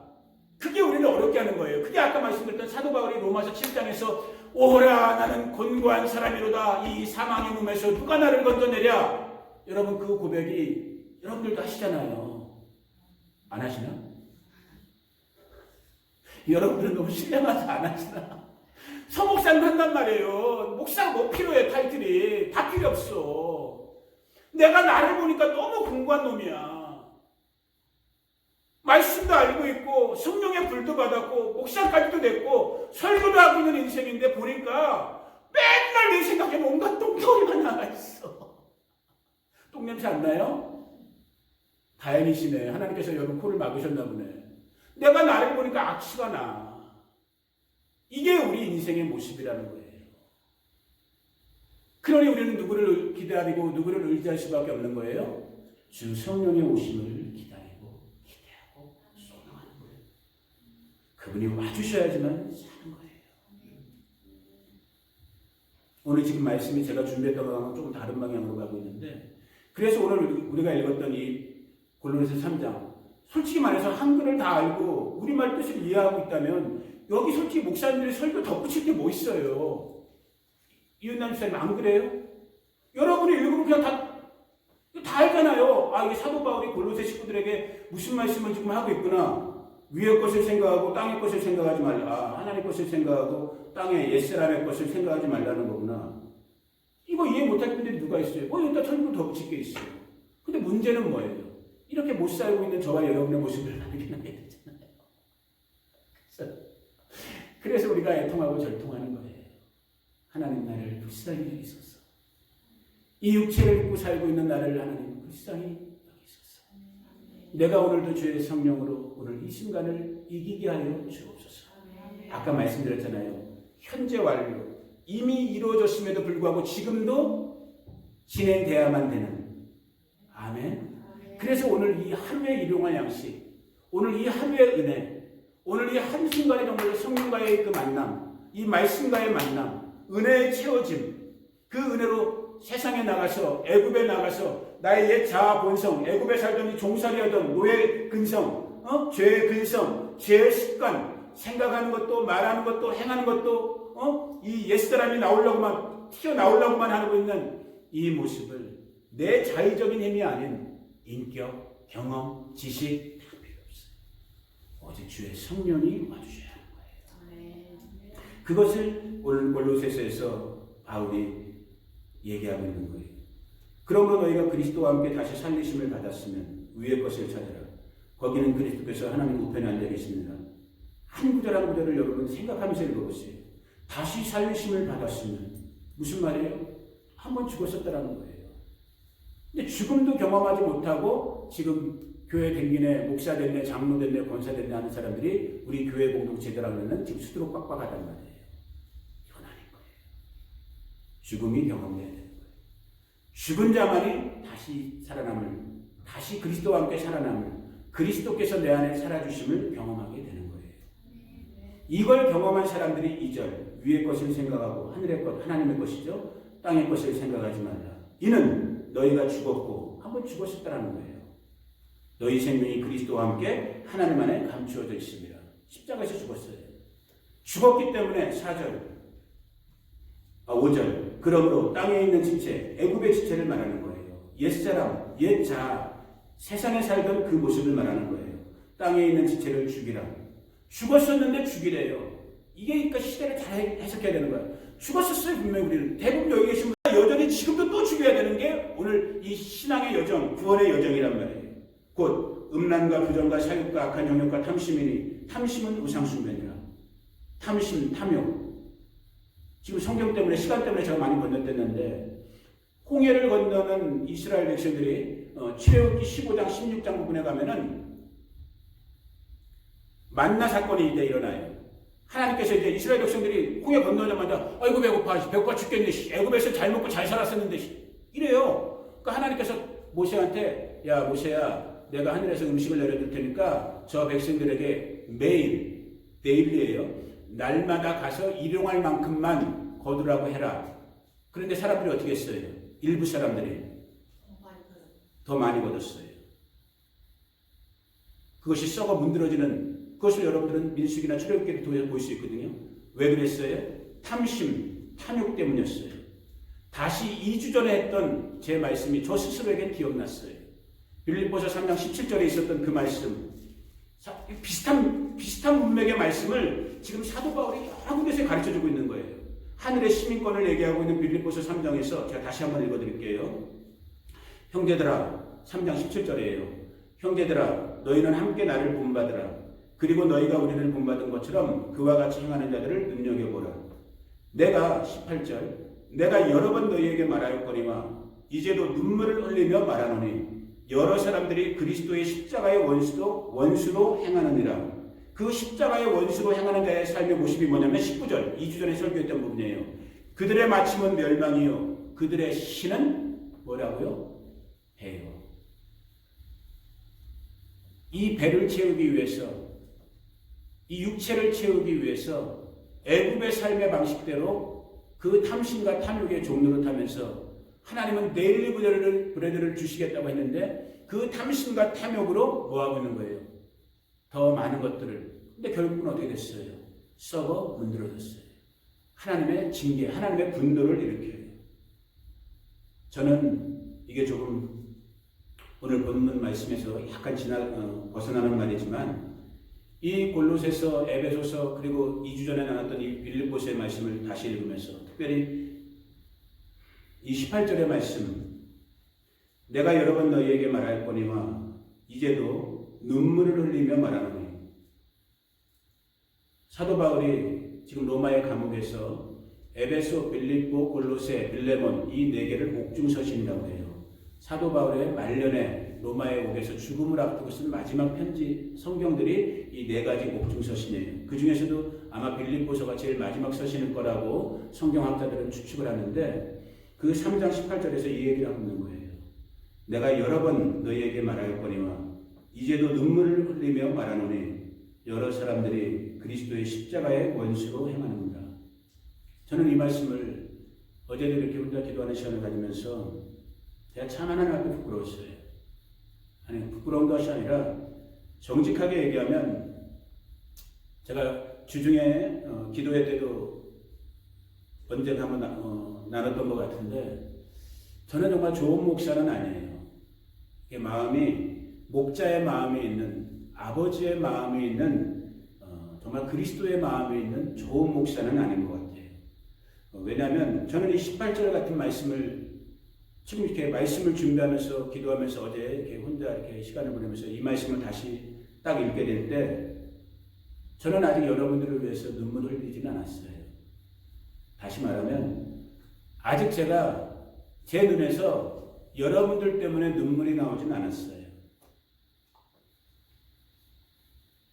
그게 우리를 어렵게 하는 거예요. 그게 아까 말씀드렸던 사도 바울이 로마서 7장에서 오호라 나는 곤고한 사람이로다, 이 사망의 몸에서 누가 나를 건져내랴. 여러분 그 고백이 여러분들도 하시잖아요. 안 하시나? 여러분들은 너무 신뢰하지 안 하시나? 서목사는 한단 말이에요. 목사가 뭐 필요해? 타이틀이 다 필요 없어. 내가 나를 보니까 너무 공고한 놈이야. 말씀도 알고 있고 성령의 불도 받았고 목사까지도 됐고 설교도 하고 있는 인생인데 보니까 맨날 내 생각에 뭔가 똥덩이가 나가 있어. 똥냄새 안 나요? 다행이시네. 하나님께서 여러분 코를 막으셨나 보네. 내가 나를 보니까 악취가 나. 이게 우리 인생의 모습이라는 거예요. 그러니 우리는 누구를 기다리고 누구를 의지할 수밖에 없는 거예요? 주 성령의 오심을 기다리고 기대하고 소망하는 거예요. 그분이 와주셔야지만 사는 거예요. 오늘 지금 말씀이 제가 준비했던 거랑은 조금 다른 방향으로 가고 있는데, 그래서 오늘 우리가 읽었던 이 골로새서 3장, 솔직히 말해서 한글을 다 알고 우리말 뜻을 이해하고 있다면 여기 솔직히 목사님들이 설교 덧붙일 게 뭐 있어요? 이은남 목사님 안 그래요? 여러분이 읽으면 그냥 다 알잖아요. 아, 이게 사도 바울이 골로새 식구들에게 무슨 말씀을 지금 하고 있구나. 위의 것을 생각하고 땅의 것을 생각하지 말라. 아, 하나님의 것을 생각하고 땅의 옛사람의 것을 생각하지 말라는 거구나. 이거 이해 못할 분들이 누가 있어요? 여기다 설교 덧붙일 게 있어요. 근데 문제는 뭐예요? 이렇게 못 살고 있는 저와 여러분의 모습을 발견하게 되잖아요. 그래서 우리가 애통하고 절통하는 거예요. 하나님 나를 불쌍히 여기소서. 이 육체를 입고 살고 있는 나를 하나님 불쌍히 여기소서. 내가 오늘도 주의 성령으로 오늘 이 순간을 이기게 하여 주옵소서. 아까 말씀드렸잖아요. 현재 완료. 이미 이루어졌음에도 불구하고 지금도 진행돼야만 되는. 아멘. 그래서 오늘 이 하루의 일용할 양식, 오늘 이 하루의 은혜, 오늘 이 한순간의 정말 성령과의 그 만남, 이 말씀과의 만남, 은혜의 채워짐, 그 은혜로 세상에 나가서, 애굽에 나가서 나의 옛 자아 본성, 애굽에 살던 이 종살이하던 노예 근성, 죄의 근성, 죄의 습관, 생각하는 것도 말하는 것도 행하는 것도 이 옛사람이 나오려고만 튀어나오려고만 하고 있는 이 모습을 내 자의적인 힘이 아닌 인격, 경험, 지식 다 필요 없어요. 오직 주의 성령이 와주셔야 하는 거예요. 그것을 오늘 골로새서에서 바울이 얘기하고 있는 거예요. 그러므로 너희가 그리스도와 함께 다시 살리심을 받았으면 위의 것을 찾으라. 거기는 그리스도께서 하나님 우편에 앉아 계십니다. 한 구절 한 구절을 여러분 생각하면서 읽어보세요. 다시 살리심을 받았으면 무슨 말이에요? 한번 죽었었다라는 거예요. 근데 죽음도 경험하지 못하고 지금 교회 댕기네, 목사 됐네, 장로 됐네, 권사 됐네 하는 사람들이 우리 교회 공동체들하고는 지금 수두룩 빡빡하단 말이에요. 이건 아닌 거예요. 죽음이 경험돼야 되는 거예요. 죽은 자만이 다시 살아남을, 다시 그리스도와 함께 살아남을, 그리스도께서 내 안에 살아주심을 경험하게 되는 거예요. 이걸 경험한 사람들이 2절, 위의 것을 생각하고 하늘의 것, 하나님의 것이죠. 땅의 것을 생각하지 말라. 이는 너희가 죽었고 한번 죽었었다라는 거예요. 너희 생명이 그리스도와 함께 하나님 안에 감추어져 있습니다. 십자가에서 죽었어요. 죽었기 때문에 5절 그러므로 땅에 있는 지체, 애굽의 지체를 말하는 거예요. 옛사람, 옛자, 세상에 살던 그 모습을 말하는 거예요. 땅에 있는 지체를 죽이라. 죽었었는데 죽이래요. 이게 그러니까 시대를 잘 해석해야 되는 거예요. 죽었었어요. 분명히 우리는. 대부분 여기 계신 분들 여전히 지금도 또 죽여야 되는 게 오늘 이 신앙의 여정, 구원의 여정이란 말이에요. 곧 음란과 부정과 사욕과 악한 영역과 탐심이니 탐심은 우상숭배니라. 탐심, 탐욕. 지금 성경 때문에 시간 때문에 제가 많이 건너뛰었는데 홍해를 건너는 이스라엘 백성들이 출애굽기 15장 16장 부분에 가면은 만나 사건이 이제 일어나요. 하나님께서 이제 이스라엘 백성들이 홍해 건너자마자 아이고 배고파 죽겠네. 애굽에서 잘 먹고 잘 살았었는데 이래요. 그러니까 하나님께서 모세한테 야 모세야 내가 하늘에서 음식을 내려줄 테니까 저 백성들에게 매일 데일리예요. 날마다 가서 일용할 만큼만 거두라고 해라. 그런데 사람들이 어떻게 했어요? 일부 사람들이 더 많이 거뒀어요. 그것이 썩어 문드러지는 그것을 여러분들은 민수기나 출애굽기를 통해서 볼 수 있거든요. 왜 그랬어요? 탐심, 탐욕 때문이었어요. 다시 2주 전에 했던 제 말씀이 저 스스로에겐 기억났어요. 빌립보서 3장 17절에 있었던 그 말씀. 비슷한 문맥의 말씀을 지금 사도 바울이 여러 군데서 가르쳐주고 있는 거예요. 하늘의 시민권을 얘기하고 있는 빌립보서 3장에서 제가 다시 한번 읽어드릴게요. 형제들아, 3장 17절이에요. 형제들아, 너희는 함께 나를 본받으라. 그리고 너희가 우리를 본받은 것처럼 그와 같이 행하는 자들을 눈여겨보라. 내가 18절 내가 여러 번 너희에게 말하였거니와 이제도 눈물을 흘리며 말하노니 여러 사람들이 그리스도의 십자가의 원수로 행하느니라. 그 십자가의 원수로 행하는 자의 삶의 모습이 뭐냐면 19절 2주 전에 설교했던 부분이에요. 그들의 마침은 멸망이요 그들의 신은 뭐라고요? 배요. 이 배를 채우기 위해서 이 육체를 채우기 위해서 애굽의 삶의 방식대로 그 탐심과 탐욕의 종로를 타면서 하나님은 데일리 브레드를 주시겠다고 했는데 그 탐심과 탐욕으로 뭐하고 있는 거예요? 더 많은 것들을. 근데 결국은 어떻게 됐어요? 썩어 문드러졌어요. 하나님의 징계, 하나님의 분노를 일으켜요. 저는 이게 조금 오늘 본문 말씀에서 약간 벗어나는 말이지만 이 골로새서, 에베소서 그리고 2주 전에 나눴던 이 빌립보서의 말씀을 다시 읽으면서 특별히 이 18절의 말씀, 내가 여러 번 너희에게 말할 거니와 이제도 눈물을 흘리며 말하노니. 사도 바울이 지금 로마의 감옥에서 에베소, 빌립보, 골로새, 빌레몬 이 네 개를 옥중서신이라고 해요. 사도 바울의 말년에 로마의 옥에서 죽음을 앞두고 쓴 마지막 편지 성경들이 이 네 가지 옥중서신이에요. 그 중에서도 아마 빌립보서가 제일 마지막 서신일 거라고 성경학자들은 추측을 하는데 그 3장 18절에서 이 얘기를 하고 있는 거예요. 내가 여러 번 너희에게 말할 거니와 이제도 눈물을 흘리며 말하노니 여러 사람들이 그리스도의 십자가의 원수로 행하는구나. 저는 이 말씀을 어제도 이렇게 혼자 기도하는 시간을 가지면서 제가 참 하나님 앞에 부끄러웠어요. 아니, 부끄러운 것이 아니라 정직하게 얘기하면 제가 주중에 기도회 때도 언젠가 한번 나눴던 것 같은데 저는 정말 좋은 목사는 아니에요. 이게 마음이 목자의 마음이 있는 아버지의 마음이 있는 정말 그리스도의 마음이 있는 좋은 목사는 아닌 것 같아요. 왜냐하면 저는 이 18절 같은 말씀을 지금 이렇게 말씀을 준비하면서 기도하면서 어제 이렇게 혼자 이렇게 시간을 보내면서 이 말씀을 다시 딱 읽게 될 때 저는 아직 여러분들을 위해서 눈물을 흘리지는 않았어요. 다시 말하면 아직 제가 제 눈에서 여러분들 때문에 눈물이 나오진 않았어요.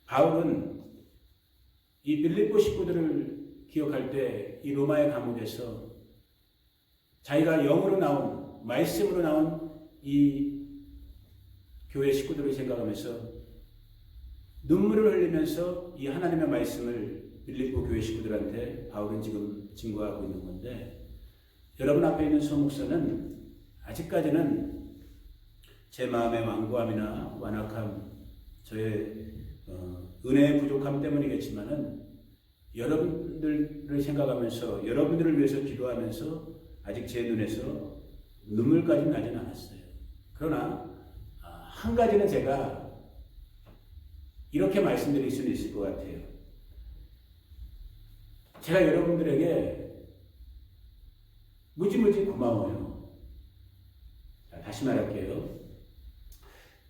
바울은 이 빌립보 식구들을 기억할 때 이 로마의 감옥에서 자기가 영으로 나온 말씀으로 나온 이 교회 식구들을 생각하면서 눈물을 흘리면서 이 하나님의 말씀을 빌립보 교회 식구들한테 바울은 지금 증거하고 있는 건데 여러분 앞에 있는 서목사는 아직까지는 제 마음의 완고함이나 완악함, 저의 은혜의 부족함 때문이겠지만은 여러분들을 생각하면서 여러분들을 위해서 기도하면서 아직 제 눈에서 눈물까지는 나진 않았어요. 그러나 한 가지는 제가 이렇게 말씀드릴 수는 있을 것 같아요. 제가 여러분들에게 무지무지 고마워요. 자, 다시 말할게요.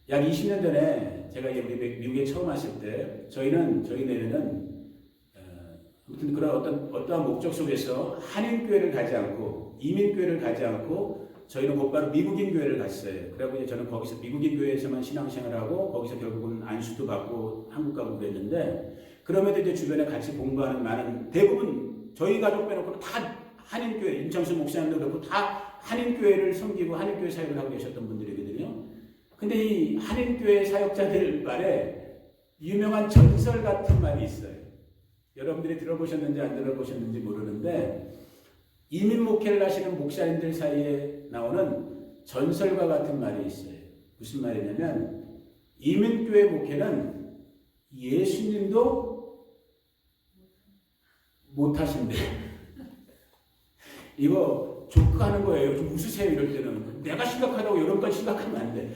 약 20년 전에 제가 우리 미국에 처음 왔을 때 저희 내외는 아무튼 그런 어떠한 목적 속에서 한인교회를 가지 않고 이민교회를 가지 않고 저희는 곧바로 미국인 교회를 갔어요. 그리고 이제 저는 거기서 미국인 교회에서만 신앙생활하고 거기서 결국은 안수도 받고 한국 가고 그랬는데 그럼에도 이제 주변에 같이 공부하는 많은 대부분 저희 가족 빼놓고 다 한인교회 임창수 목사님도 그렇고 다 한인교회를 섬기고 한인교회 사역을 하고 계셨던 분들이거든요. 근데 이 한인교회 사역자들 말에 유명한 전설 같은 말이 있어요. 여러분들이 들어보셨는지 안 들어보셨는지 모르는데 이민 목회를 하시는 목사님들 사이에 나오는 전설과 같은 말이 있어요. 무슨 말이냐면 이민교회 목회는 예수님도 못하신대. 이거 조크하는 거예요. 좀 웃으세요 이럴 때는. 내가 심각하다고 여러분까지 심각하면 안 돼.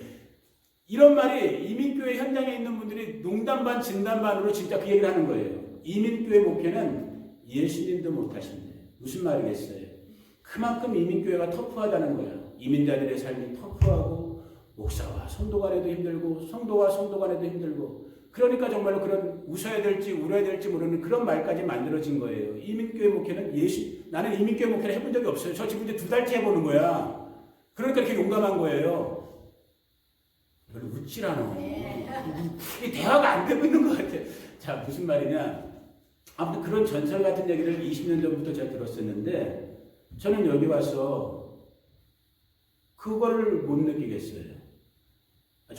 이런 말이 이민교회 현장에 있는 분들이 농담 반 진담 반으로 진짜 그 얘기를 하는 거예요. 이민교회 목회는 예수님도 못하신대. 무슨 말이겠어요? 그만큼 이민교회가 터프하다는 거야. 이민자들의 삶이 터프하고 목사와 성도 간에도 힘들고 성도와 성도 간에도 힘들고 그러니까 정말로 그런 웃어야 될지 울어야 될지 모르는 그런 말까지 만들어진 거예요. 이민교회 목회는 나는 이민교회 목회를 해본 적이 없어요. 저 지금 이제 2달째 해보는 거야. 그러니까 이렇게 용감한 거예요. 별로 웃질 않아. 이게 대화가 안 되고 있는 것 같아. 자, 무슨 말이냐. 아무튼 그런 전설 같은 얘기를 20년 전부터 제가 들었었는데 저는 여기 와서 그거를 못 느끼겠어요.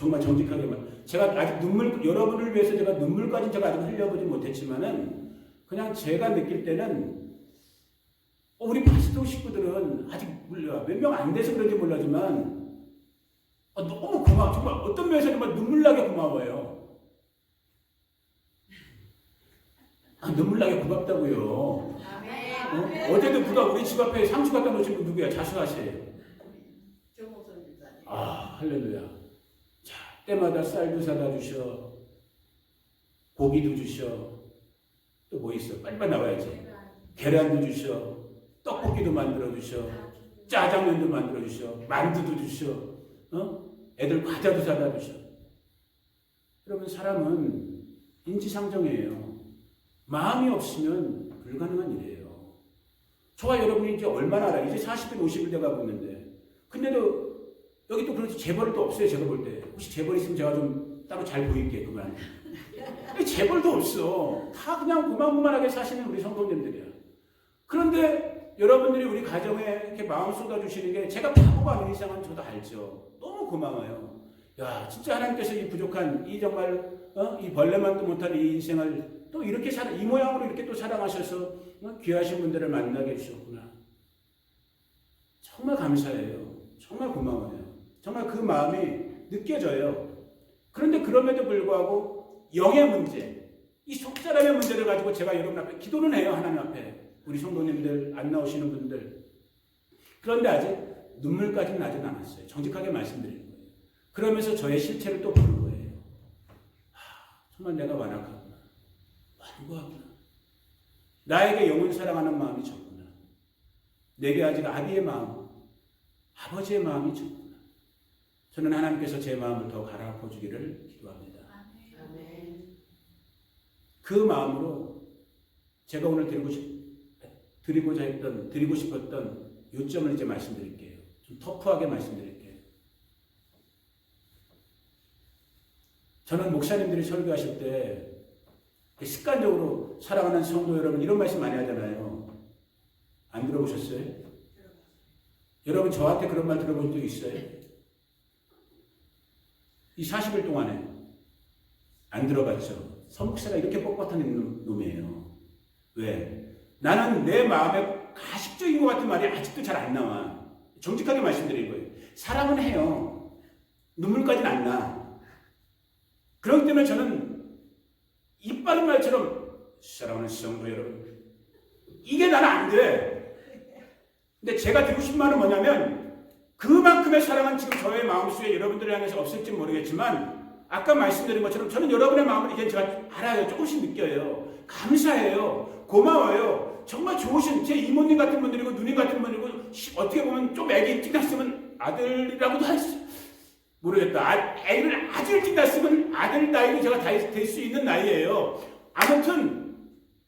정말 정직하게 말. 제가 아직 여러분을 위해서 제가 눈물까지 제가 아직 흘려보지 못했지만은 그냥 제가 느낄 때는 우리 파스토 식구들은 아직 몇 명 안 돼서 그런지 몰라지만 너무 고마워. 정말 어떤 면에서 정말 눈물 나게 고마워요. 눈물 나게 고맙다고요. 어제도 누가 우리 집 앞에 상추 갖다 놓으신 분 누구야? 자수하세요. 할렐루야. 자, 때마다 쌀도 사다 주셔. 고기도 주셔. 또 뭐 있어? 빨리빨리 나와야지. 계란도 주셔. 떡볶이도 만들어 주셔. 짜장면도 만들어 주셔. 만두도 주셔. 애들 과자도 사다 주셔. 여러분, 사람은 인지상정이에요. 마음이 없으면 불가능한 일이에요. 저와 여러분이 이제 얼마나 알아요? 이제 40일, 50일 돼가고 있는데. 근데도 여기 또 그렇지 재벌이 또 없어요. 제가 볼 때. 혹시 재벌 있으면 제가 좀 따로 잘 보일게. 그만. 재벌도 없어. 다 그냥 고만고만하게 사시는 우리 성도님들이야. 그런데 여러분들이 우리 가정에 이렇게 마음 쏟아주시는 게 제가 바보가 아닌 이상은 저도 알죠. 너무 고마워요. 야, 진짜 하나님께서 이 부족한, 이 정말, 이 벌레만도 못한 이 인생을 또 이렇게 이 모양으로 이렇게 또 사랑하셔서 귀하신 분들을 만나게 해주셨구나. 정말 감사해요. 정말 고마워요. 정말 그 마음이 느껴져요. 그런데 그럼에도 불구하고 영의 문제, 이 속사람의 문제를 가지고 제가 여러분 앞에 기도는 해요. 하나님 앞에. 우리 성도님들, 안 나오시는 분들. 그런데 아직 눈물까지는 나지 않았어요. 정직하게 말씀드리는 거예요. 그러면서 저의 실체를 또 보는 거예요. 정말 내가 완악하구나. 완고하구나. 나에게 영혼 사랑하는 마음이 적구나. 내게 아직 아비의 마음, 아버지의 마음이 적구나. 저는 하나님께서 제 마음을 더 갈아엎어 주기를 기도합니다. 그 마음으로 제가 오늘 드리고 싶었던 요점을 이제 말씀드릴게요. 좀 터프하게 말씀드릴게요. 저는 목사님들이 설교하실 때 습관적으로 사랑하는 성도 여러분 이런 말씀 많이 하잖아요. 안 들어보셨어요? 여러분 저한테 그런 말 들어본 적 있어요? 이 40일 동안에 안 들어봤죠. 서목사가 이렇게 뻣뻣한 놈이에요. 왜? 나는 내 마음에 가식적인 것 같은 말이 아직도 잘 안 나와. 정직하게 말씀드릴 거예요. 사랑은 해요. 눈물까지는 안 나. 그렇기 때문에 저는 입 바른 말처럼 사랑하는 성도 여러분 이게 나는 안 돼. 근데 제가 드리고 싶은 말은 뭐냐면 그만큼의 사랑은 지금 저의 마음속에 여러분들을 향해서 없을지 모르겠지만 아까 말씀드린 것처럼 저는 여러분의 마음을 이제 제가 알아요. 조금씩 느껴요. 감사해요. 고마워요. 정말 좋으신 제 이모님 같은 분들이고 누님 같은 분들이고 어떻게 보면 좀 애기 일찍 낳았으면 아들이라고도 할 수 모르겠다. 애를 아주 일찍 낳았으면 아들 나이도 제가 다 될 수 있는 나이예요. 아무튼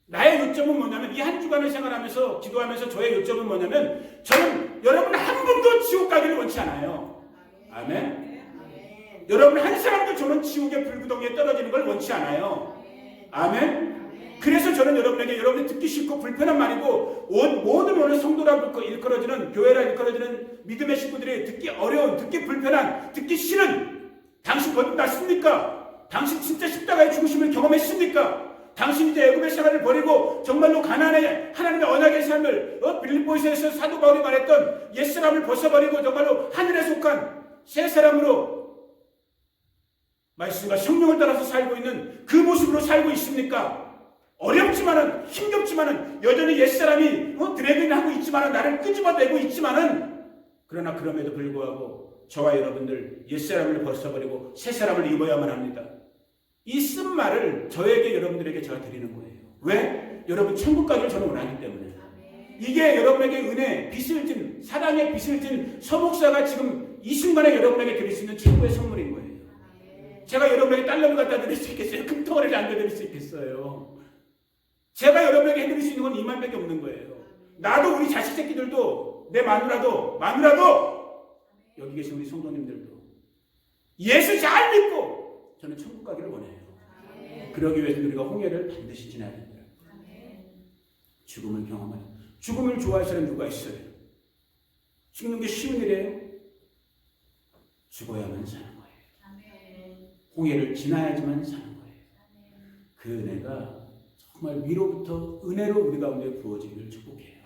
나의 요점은 뭐냐면 이 한 주간을 생활하면서 기도하면서 저의 요점은 뭐냐면 저는 여러분 한 분도 지옥 가기를 원치 않아요. 아멘. 여러분 한 사람도 저는 지옥의 불구덩이에 떨어지는 걸 원치 않아요. 아멘. 그래서 저는 여러분에게 여러분이 듣기 싫고 불편한 말이고 모든 오늘 성도라 일컬어지는 교회라 일컬어지는 믿음의 식구들이 듣기 어려운 듣기 불편한 듣기 싫은 당신 거듭났습니까? 당신 진짜 십자가의 죽으심을 경험했습니까? 당신 이제 애굽의 생활을 버리고 정말로 가나안의 하나님의 언약의 삶을 빌립보에서 사도 바울이 말했던 옛사람을 벗어버리고 정말로 하늘에 속한 새 사람으로 말씀과 성령을 따라서 살고 있는 그 모습으로 살고 있습니까? 어렵지만은 힘겹지만은 여전히 옛사람이 드래그하고 있지만은 나를 끄집어내고 있지만은 그러나 그럼에도 불구하고 저와 여러분들 옛사람을 벗어버리고 새사람을 입어야만 합니다. 이 쓴 말을 저에게 여러분들에게 제가 드리는 거예요. 왜? 여러분 천국 가기를 저는 원하기 때문에. 이게 여러분에게 은혜, 빚을 진 사랑의 빚을 진 서목사가 지금 이 순간에 여러분에게 드릴 수 있는 최고의 선물인 거예요. 제가 여러분에게 달러를 갖다 드릴 수 있겠어요? 금덩어리를 안 드릴 수 있겠어요? 제가 여러분에게 해드릴 수 있는 건 이만밖에 없는 거예요. 나도 우리 자식 새끼들도 내 마누라도 여기 계신 우리 성도님들도 예수 잘 믿고 저는 천국 가기를 원해요. 그러기 위해서 우리가 홍해를 반드시 지나야 됩니다. 죽음을 경험하는 죽음을 좋아할 사람이 누가 있어요? 죽는 게 쉬운 일이에요? 죽어야만 사는 거예요. 홍해를 지나야지만 사는 거예요. 그 은혜가 정말 위로부터 은혜로 우리 가운데 부어지기를 축복해요.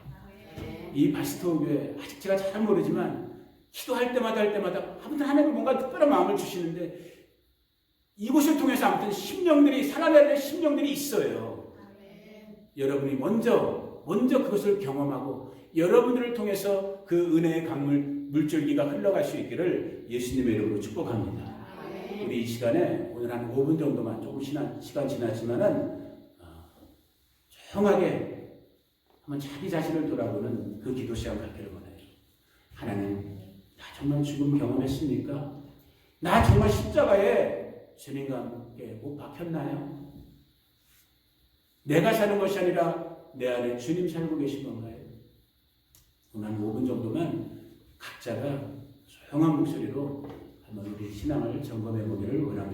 이 바스토 교회 아직 제가 잘 모르지만 기도할 때마다 아무튼 하나님이 뭔가 특별한 마음을 주시는데 이곳을 통해서 아무튼 심령들이 살아내야 될 심령들이 있어요. 여러분이 먼저 그것을 경험하고 여러분들을 통해서 그 은혜의 강물 물줄기가 흘러갈 수 있기를 예수님의 이름으로 축복합니다. 우리 이 시간에 오늘 한 5분 정도만 조금 시간 지났지만은 조용하게 한번 자기 자신을 돌아보는 그 기도 시간 갖기를 원해요. 하나님, 나 정말 죽음 경험했습니까? 나 정말 십자가에 주님과 함께 못 박혔나요? 내가 사는 것이 아니라 내 안에 주님 살고 계신 건가요? 오늘 한 5분 정도만 각자가 조용한 목소리로 한번 우리 신앙을 점검해 보기를 원합니다.